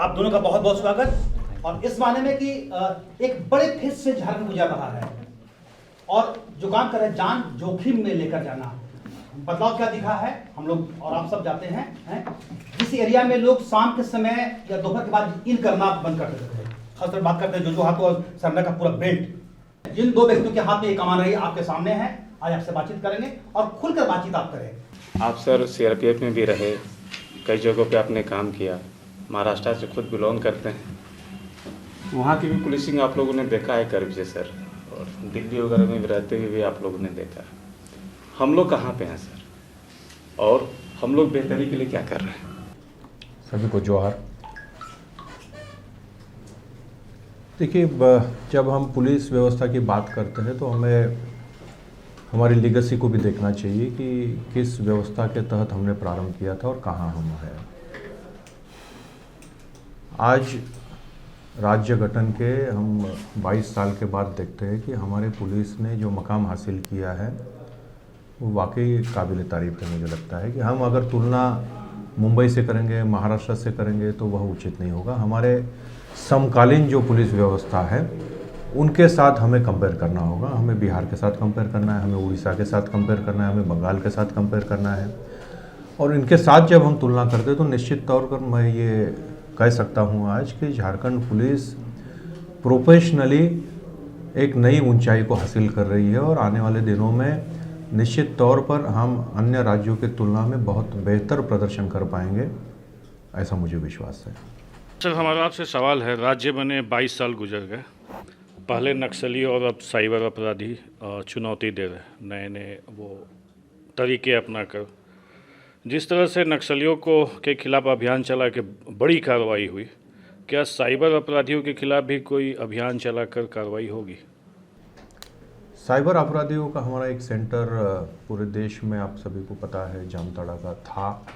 आप दोनों का बहुत बहुत स्वागत। और इस माने में कि एक बड़े फेज से झारखंड गुजर रहा है और जो काम कर रहे हैं जान जोखिम में लेकर जाना। बदलाव क्या दिखा है हम लोग और आप सब जाते हैं जिस एरिया में लोग शाम के समय या दोपहर के बाद इन करना बंद कर देते थे, खासकर बात करते हैं जो हाथों और सरना का पूरा बेल्ट। जिन दो व्यक्तियों के हाथ में ये कमान रही आपके सामने है, आज आपसे बातचीत करेंगे और खुलकर बातचीत आप करें। आप सर सीआरपीएफ में भी रहे, कई जगहों पे आपने काम किया, महाराष्ट्र से खुद बिलोंग करते हैं, वहाँ की भी पुलिसिंग आप लोगों ने देखा है करीब से सर, और दिल्ली वगैरह में भी रहते हुए भी आप लोगों ने देखा। हम लोग कहाँ पे हैं सर, और हम लोग बेहतरी के लिए क्या कर रहे हैं? सभी को जोहार। देखिए, जब हम पुलिस व्यवस्था की बात करते हैं तो हमें हमारी लीगेसी को भी देखना चाहिए कि किस व्यवस्था के तहत हमने प्रारंभ किया था और कहाँ हम हैं। आज राज्य गठन के हम 22 साल के बाद देखते हैं कि हमारे पुलिस ने जो मकाम हासिल किया है वो वाकई काबिल तारीफ़ है। मुझे लगता है कि हम अगर तुलना मुंबई से करेंगे, महाराष्ट्र से करेंगे तो वह उचित नहीं होगा। हमारे समकालीन जो पुलिस व्यवस्था है उनके साथ हमें कंपेयर करना होगा। हमें बिहार के साथ कंपेयर करना है, हमें उड़ीसा के साथ कंपेयर करना है, हमें बंगाल के साथ कंपेयर करना है। और इनके साथ जब हम तुलना करते हैं तो निश्चित तौर पर मैं ये कह सकता हूँ आज कि झारखंड पुलिस प्रोफेशनली एक नई ऊंचाई को हासिल कर रही है और आने वाले दिनों में निश्चित तौर पर हम अन्य राज्यों की तुलना में बहुत बेहतर प्रदर्शन कर पाएंगे, ऐसा मुझे विश्वास है। सर, हमारा आपसे सवाल है, राज्य बने 22 साल गुजर गए, पहले नक्सली और अब साइबर अपराधी चुनौती दे रहे, नए नए वो तरीके अपना कर। जिस तरह से नक्सलियों के खिलाफ अभियान चला के बड़ी कार्रवाई हुई, क्या साइबर अपराधियों के खिलाफ भी कोई अभियान चलाकर कार्रवाई होगी? साइबर अपराधियों का हमारा एक सेंटर पूरे देश में आप सभी को पता है जामताड़ा का था,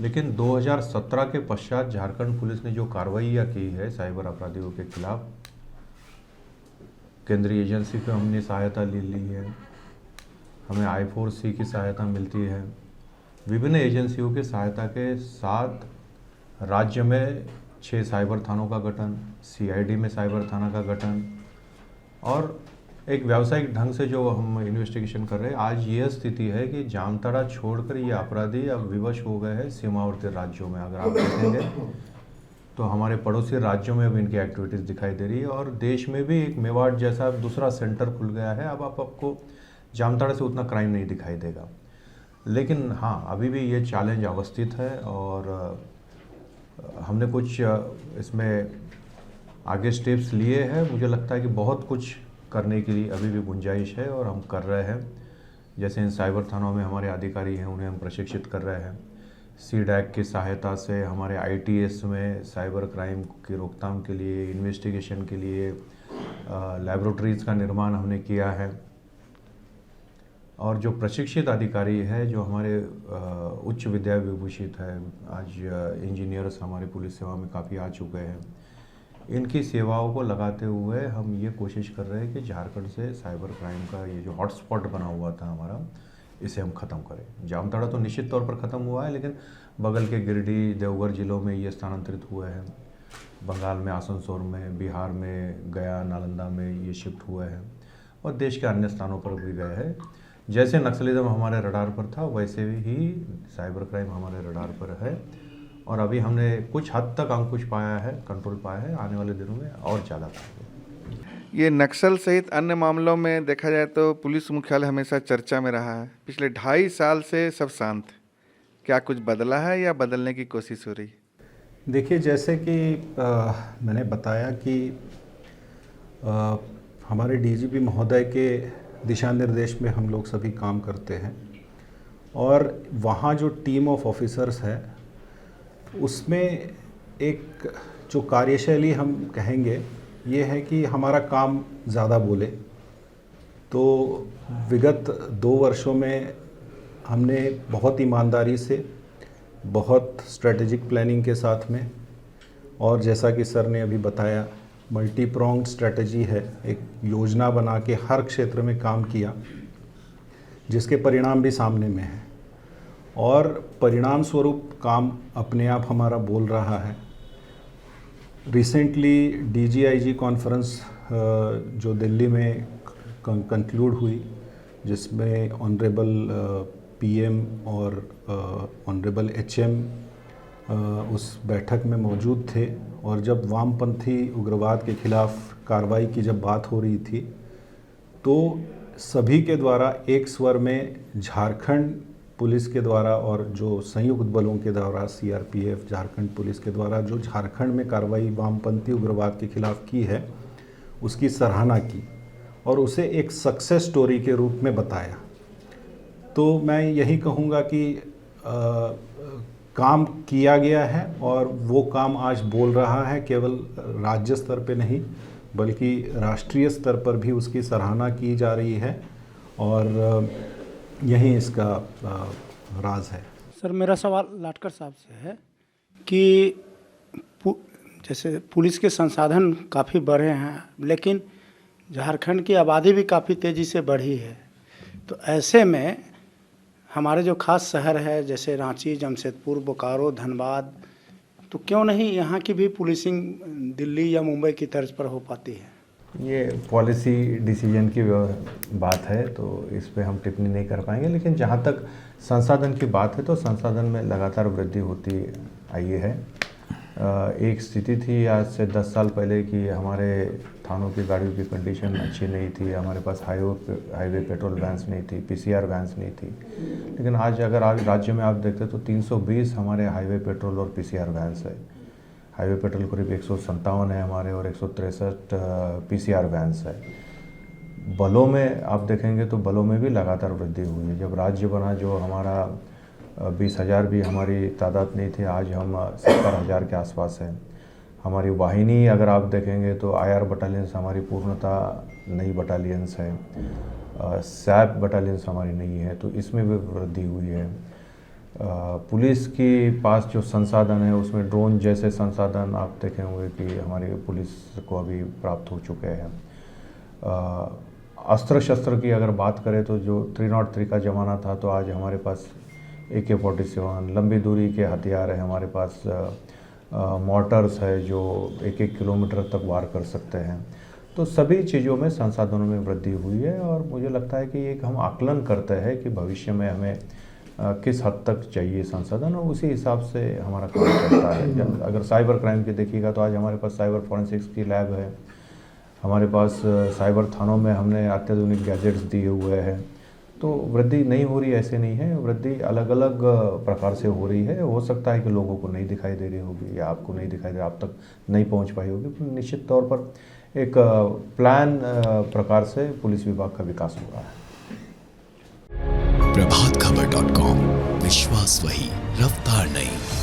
लेकिन 2017 के पश्चात झारखंड पुलिस ने जो कार्रवाइयाँ की है साइबर अपराधियों के खिलाफ, केंद्रीय एजेंसी की हमने सहायता ले ली है, हमें I4C की सहायता मिलती है, विभिन्न एजेंसियों की सहायता के साथ राज्य में 6 साइबर थानों का गठन, CID में साइबर थाना का गठन और एक व्यावसायिक ढंग से जो हम इन्वेस्टिगेशन कर रहे हैं। आज ये स्थिति है कि जामताड़ा छोड़कर ये अपराधी अब विवश हो गए हैं सीमावर्ती राज्यों में। अगर आप देखेंगे तो हमारे पड़ोसी राज्यों में भी इनकी एक्टिविटीज़ दिखाई दे रही है और देश में भी एक मेवाड़ जैसा दूसरा सेंटर खुल गया है। अब आपको जामताड़ा से उतना क्राइम नहीं दिखाई देगा, लेकिन हाँ अभी भी ये चैलेंज अवस्थित है और हमने कुछ इसमें आगे स्टेप्स लिए हैं। मुझे लगता है कि बहुत कुछ करने के लिए अभी भी गुंजाइश है और हम कर रहे हैं। जैसे इन साइबर थानों में हमारे अधिकारी हैं, उन्हें हम प्रशिक्षित कर रहे हैं। CDAC की सहायता से हमारे ITS में साइबर क्राइम की रोकथाम के लिए, इन्वेस्टिगेशन के लिए लैबोरेटरीज़ का निर्माण हमने किया है। और जो प्रशिक्षित अधिकारी है जो हमारे उच्च विद्या विभूषित है, आज इंजीनियर्स हमारे पुलिस सेवा में काफ़ी आ चुके हैं, इनकी सेवाओं को लगाते हुए हम ये कोशिश कर रहे हैं कि झारखंड से साइबर क्राइम का ये जो हॉटस्पॉट बना हुआ था हमारा, इसे हम ख़त्म करें। जामताड़ा तो निश्चित तौर पर ख़त्म हुआ है, लेकिन बगल के गिरिडीह, देवघर जिलों में ये स्थानांतरित हुए हैं। बंगाल में आसनसोल में, बिहार में, गया, नालंदा में ये शिफ्ट हुए हैं और देश के अन्य स्थानों पर भी गए हैं। जैसे नक्सलिज्म हमारे रडार पर था वैसे ही साइबर क्राइम हमारे रडार पर है और अभी हमने कुछ हद तक अंकुश पाया है, कंट्रोल पाया है। आने वाले दिनों में और ज़्यादा पाएंगे। ये नक्सल सहित अन्य मामलों में देखा जाए तो पुलिस मुख्यालय हमेशा चर्चा में रहा है। पिछले 2.5 साल से सब शांत, क्या कुछ बदला है या बदलने की कोशिश हो रही? देखिए, जैसे कि मैंने बताया कि हमारे DGP महोदय के दिशा निर्देश में हम लोग सभी काम करते हैं और वहाँ जो टीम ऑफ ऑफिसर्स है उसमें एक जो कार्यशैली हम कहेंगे ये है कि हमारा काम ज़्यादा बोले। तो विगत 2 वर्षों में हमने बहुत ईमानदारी से, बहुत स्ट्रेटेजिक प्लानिंग के साथ में और जैसा कि सर ने अभी बताया मल्टी प्रोंग्ड स्ट्रेटजी है, एक योजना बना के हर क्षेत्र में काम किया, जिसके परिणाम भी सामने में हैं और परिणाम स्वरूप काम अपने आप हमारा बोल रहा है। रिसेंटली DGIG कॉन्फ्रेंस जो दिल्ली में कंक्लूड हुई, जिसमें ऑनरेबल PM और ऑनरेबल HM उस बैठक में मौजूद थे, और जब वामपंथी उग्रवाद के खिलाफ कार्रवाई की जब बात हो रही थी तो सभी के द्वारा एक स्वर में झारखंड पुलिस के द्वारा और जो संयुक्त बलों के द्वारा CRPF झारखंड पुलिस के द्वारा जो झारखंड में कार्रवाई वामपंथी उग्रवाद के खिलाफ की है उसकी सराहना की और उसे एक सक्सेस स्टोरी के रूप में बताया। तो मैं यही कहूँगा कि काम किया गया है और वो काम आज बोल रहा है, केवल राज्य स्तर पे नहीं बल्कि राष्ट्रीय स्तर पर भी उसकी सराहना की जा रही है, और यही इसका राज है। सर, मेरा सवाल लाटकर साहब से है कि जैसे पुलिस के संसाधन काफ़ी बढ़े हैं, लेकिन झारखंड की आबादी भी काफ़ी तेज़ी से बढ़ी है, तो ऐसे में हमारे जो खास शहर है जैसे रांची, जमशेदपुर, बोकारो, धनबाद, तो क्यों नहीं यहाँ की भी पुलिसिंग दिल्ली या मुंबई की तर्ज पर हो पाती है? ये पॉलिसी डिसीजन की बात है, तो इस पे हम टिप्पणी नहीं कर पाएंगे, लेकिन जहाँ तक संसाधन की बात है तो संसाधन में लगातार वृद्धि होती आई है। एक स्थिति थी आज से 10 साल पहले कि हमारे थानों की गाड़ियों की कंडीशन अच्छी नहीं थी, हमारे पास हाईवे पेट्रोल वैन्स नहीं थी, PCR वैन्स नहीं थी, लेकिन आज अगर आज राज्य में आप देखते तो 320 हमारे हाईवे पेट्रोल और PCR वैन्स है। हाईवे पेट्रोल करीब 157 है हमारे और 163 PCR वैन्स है। बलों में आप देखेंगे तो बलों में भी लगातार वृद्धि हुई है। जब राज्य बना जो हमारा 20,000 भी हमारी तादाद नहीं थी, आज हम 70,000 के आसपास है। हमारी वाहिनी अगर आप देखेंगे तो IR बटालियंस हमारी पूर्णतः नई बटालियंस है, SAP बटालियंस हमारी नहीं है, तो इसमें भी वृद्धि हुई है। पुलिस के पास जो संसाधन है उसमें ड्रोन जैसे संसाधन आप देखे होंगे कि हमारी पुलिस को अभी प्राप्त हो चुके हैं। अस्त्र शस्त्र की अगर बात करें तो जो 303 का ज़माना था, तो आज हमारे पास AK-47 लंबी दूरी के हथियार है, हमारे पास मॉर्टर्स है जो 1-1 किलोमीटर तक वार कर सकते हैं। तो सभी चीज़ों में संसाधनों में वृद्धि हुई है, और मुझे लगता है कि एक हम आकलन करते हैं कि भविष्य में हमें किस हद तक चाहिए संसाधन, और उसी हिसाब से हमारा काम चलता है। अगर साइबर क्राइम की देखिएगा तो आज हमारे पास साइबर फॉरेंसिक्स की लैब है, हमारे पास साइबर थानों में हमने अत्याधुनिक गैजेट्स दिए हुए हैं। तो वृद्धि नहीं हो रही ऐसे नहीं है, वृद्धि अलग अलग प्रकार से हो रही है। हो सकता है कि लोगों को नहीं दिखाई दे रही होगी या आपको नहीं दिखाई दे, आप तक नहीं पहुंच पाई होगी, पर निश्चित तौर पर एक प्लान प्रकार से पुलिस विभाग का विकास हो रहा है। प्रभातखबर.com, विश्वास वही, रफ्तार नहीं।